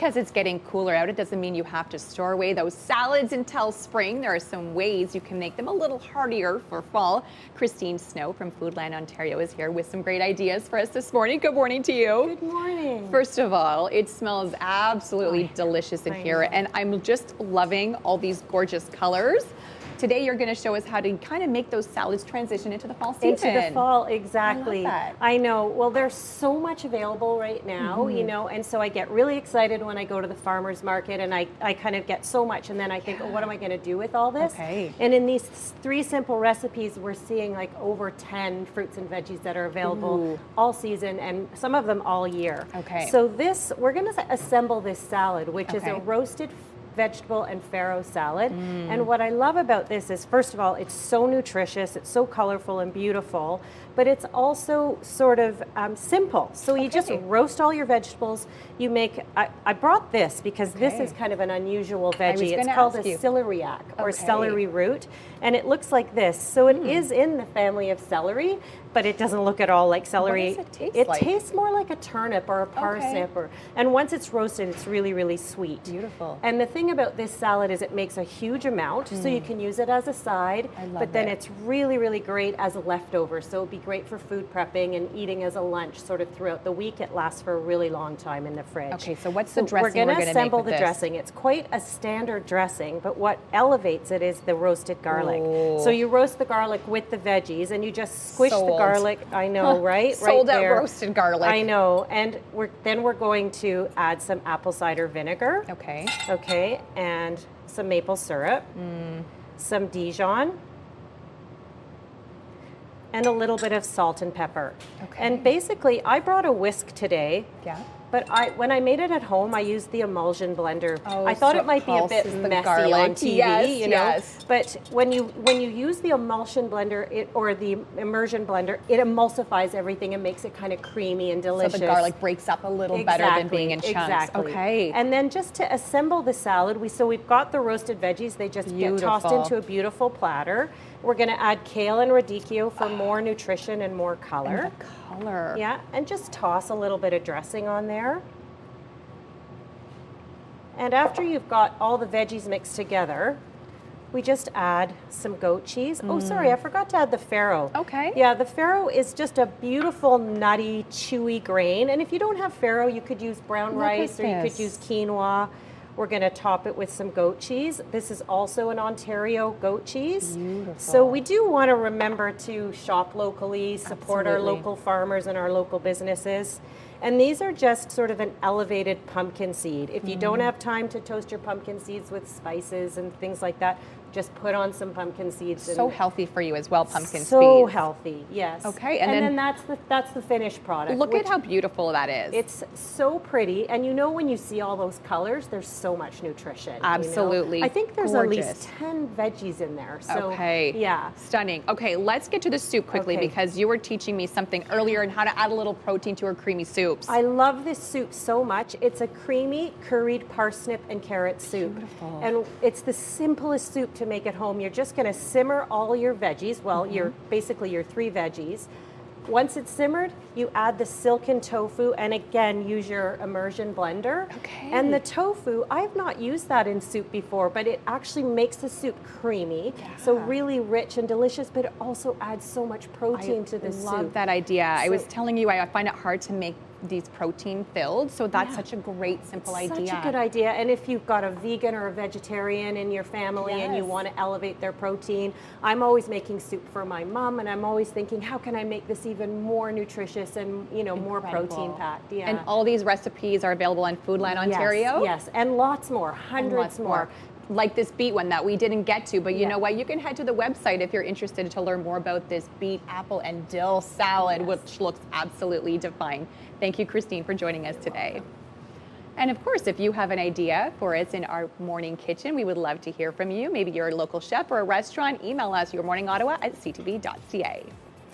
because it's getting cooler out, it doesn't mean you have to store away those salads until spring. There are some ways you can make them a little heartier for fall. Christine Snow from Foodland Ontario is here with some great ideas for us this morning. Good morning to you. Good morning. First of all, it smells absolutely delicious in here, and I'm just loving all these gorgeous colors. Today you're going to show us how to kind of make those salads transition into the fall season. Into the fall, exactly. I love that. I know. Well, there's so much available right now, you know, and so I get really excited when I go to the farmer's market and I kind of get so much, and then I think, oh, what am I going to do with all this? Okay. And in these 3 simple recipes, we're seeing like over 10 fruits and veggies that are available all season, and some of them all year. Okay. So we're going to assemble this salad, which is a roasted vegetable and farro salad. And what I love about this is, first of all, it's so nutritious, it's so colorful and beautiful, but it's also sort of simple. So you just roast all your vegetables. You make, I brought this because this is kind of an unusual veggie. It's called a celeriac or celery root, and it looks like this. So it is in the family of celery, but it doesn't look at all like celery. What does it taste like? It tastes more like a turnip or a parsnip, and once it's roasted, it's really, really sweet. Beautiful. And the thing about this salad is it makes a huge amount, so you can use it as a side, but then it's really, really great as a leftover. So it'll be great for food prepping and eating as a lunch sort of throughout the week. It lasts for a really long time in the fridge. Okay, so what's the dressing we're going to assemble make with the dressing. It's quite a standard dressing, but what elevates it is the roasted garlic. So you roast the garlic with the veggies, and you just squish the garlic. I know, right? Sold right out there. roasted garlic. I know. And then we're going to add some apple cider vinegar. Okay. Okay, and some maple syrup, some Dijon, and a little bit of salt and pepper. Okay. And basically, I brought a whisk today. Yeah. But when I made it at home, I used the emulsion blender. Oh, I thought it might be a bit messy on TV, you know. But when you use the emulsion blender or the immersion blender, it emulsifies everything and makes it kind of creamy and delicious. So the garlic breaks up a little better than being in chunks. Exactly. Okay. And then just to assemble the salad, we've got the roasted veggies. They just get tossed into a beautiful platter. We're going to add kale and radicchio for more nutrition and more color. And the color. Yeah, and just toss a little bit of dressing on there. And after you've got all the veggies mixed together, we just add some goat cheese. Oh, sorry, I forgot to add the farro. Okay. Yeah, the farro is just a beautiful, nutty, chewy grain. And if you don't have farro, you could use brown rice or you could use quinoa. We're going to top it with some goat cheese. This is also an Ontario goat cheese. Beautiful. So we do want to remember to shop locally, support our local farmers and our local businesses. And these are just sort of an elevated pumpkin seed. If you don't have time to toast your pumpkin seeds with spices and things like that, just put on some pumpkin seeds. So healthy for you as well, pumpkin seeds. So healthy, yes. Okay, and then that's the finished product. Look at how beautiful that is. It's so pretty, and you know when you see all those colors, there's so much nutrition. Absolutely. You know? I think there's at least 10 veggies in there. So, yeah. Stunning. Okay, let's get to the soup quickly because you were teaching me something earlier on how to add a little protein to our creamy soups. I love this soup so much. It's a creamy curried parsnip and carrot soup. Beautiful. And it's the simplest soup to make at home. You're just going to simmer all your veggies. Well, basically your 3 veggies. Once it's simmered, you add the silken tofu, and again, use your immersion blender. Okay. And the tofu, I've not used that in soup before, but it actually makes the soup creamy. Yeah. So really rich and delicious, but it also adds so much protein to the soup. I love that idea. So, I was telling you, I find it hard to make these protein filled, so that's such a great simple idea. Such a good idea. And if you've got a vegan or a vegetarian in your family and you want to elevate their protein, I'm always making soup for my mom, and I'm always thinking, how can I make this even more nutritious and more protein packed? Yeah. And all these recipes are available on Foodland Ontario? Yes, and lots more, hundreds more. Like this beet one that we didn't get to, but you know what? You can head to the website if you're interested to learn more about this beet, apple, and dill salad, which looks absolutely divine. Thank you, Christine, for joining us today. And of course, if you have an idea for us in our morning kitchen, we would love to hear from you. Maybe you're a local chef or a restaurant. Email us yourmorningottawa@ctv.ca.